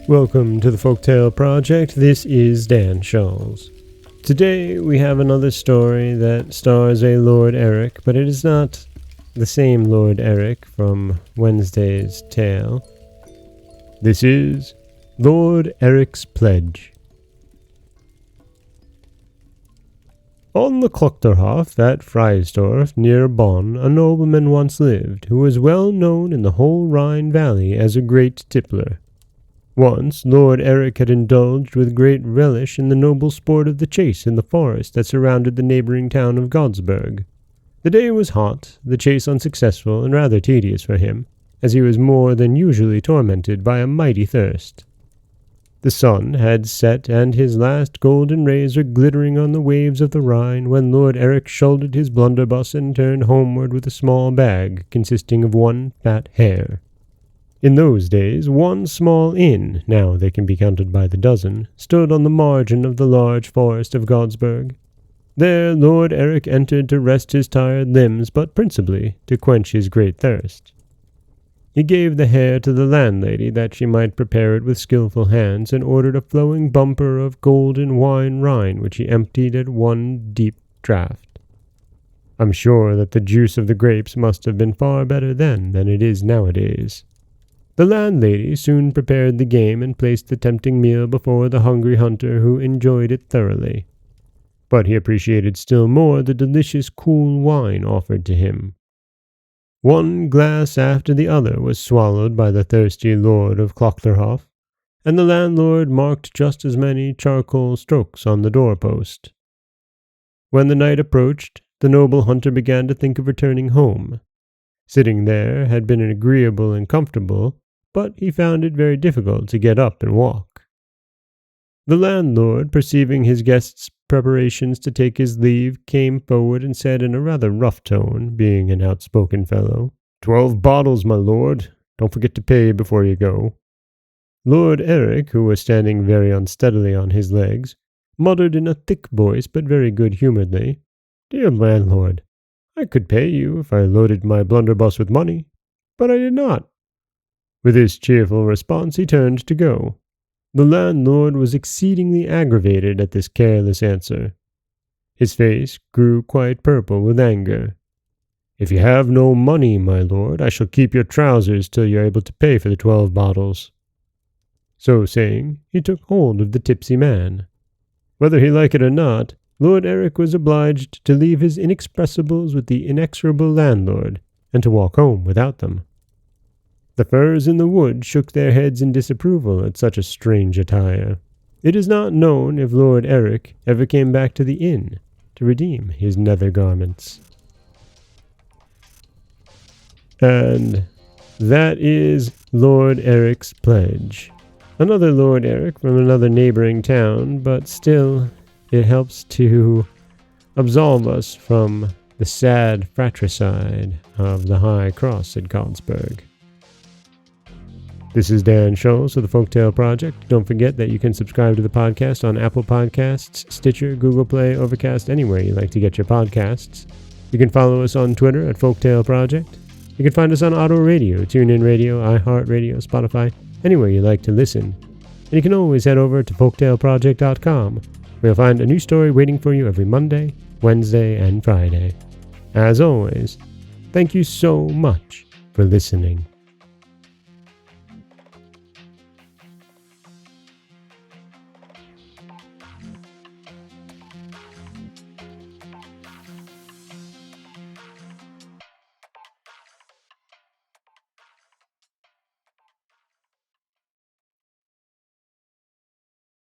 Welcome to the Folktale Project. This is Dan Scholz. Today we have another story that stars a Lord Erich, but it is not the same Lord Erich from Wednesday's tale. This is Lord Erich's Pledge. On the Klochterhof at Freisdorf, near Bonn, a nobleman once lived, who was well known in the whole Rhine valley as a great tippler. Once Lord Erich had indulged with great relish in the noble sport of the chase in the forest that surrounded the neighboring town of Godesberg. The day was hot, the chase unsuccessful, and rather tedious for him, as he was more than usually tormented by a mighty thirst. The sun had set, and his last golden rays were glittering on the waves of the Rhine, when Lord Erich shouldered his blunderbuss and turned homeward with a small bag consisting of one fat hare. In those days, one small inn, now they can be counted by the dozen, stood on the margin of the large forest of Godesberg. There Lord Erich entered to rest his tired limbs, but principally to quench his great thirst. He gave the hare to the landlady that she might prepare it with skilful hands, and ordered a flowing bumper of golden wine Rhine, which he emptied at one deep draught. I'm sure that the juice of the grapes must have been far better then than it is nowadays. The landlady soon prepared the game and placed the tempting meal before the hungry hunter, who enjoyed it thoroughly. But he appreciated still more the delicious cool wine offered to him. One glass after the other was swallowed by the thirsty lord of Klochterhof, and the landlord marked just as many charcoal strokes on the doorpost. When the night approached, the noble hunter began to think of returning home. Sitting there had been agreeable and comfortable, but he found it very difficult to get up and walk. The landlord, perceiving his guest's preparations to take his leave, came forward and said in a rather rough tone, being an outspoken fellow, 12 bottles, my lord. Don't forget to pay before you go. Lord Erich, who was standing very unsteadily on his legs, muttered in a thick voice but very good-humouredly, Dear landlord, I could pay you if I loaded my blunderbuss with money, but I did not. With this cheerful response he turned to go. The landlord was exceedingly aggravated at this careless answer. His face grew quite purple with anger. If you have no money, my lord, I shall keep your trousers till you are able to pay for the 12 bottles. So saying, he took hold of the tipsy man. Whether he liked it or not, Lord Erich was obliged to leave his inexpressibles with the inexorable landlord, and to walk home without them. The firs in the wood shook their heads in disapproval at such a strange attire. It is not known if Lord Erich ever came back to the inn to redeem his nether garments. And that is Lord Erich's Pledge. Another Lord Erich from another neighboring town, but still it helps to absolve us from the sad fratricide of the High Cross at Godesberg. This is Dan Scholz of the Folktale Project. Don't forget that you can subscribe to the podcast on Apple Podcasts, Stitcher, Google Play, Overcast, anywhere you like to get your podcasts. You can follow us on Twitter at Folktale Project. You can find us on Auto Radio, TuneIn Radio, iHeartRadio, Spotify, anywhere you like to listen. And you can always head over to folktaleproject.com, where you'll find a new story waiting for you every Monday, Wednesday, and Friday. As always, thank you so much for listening.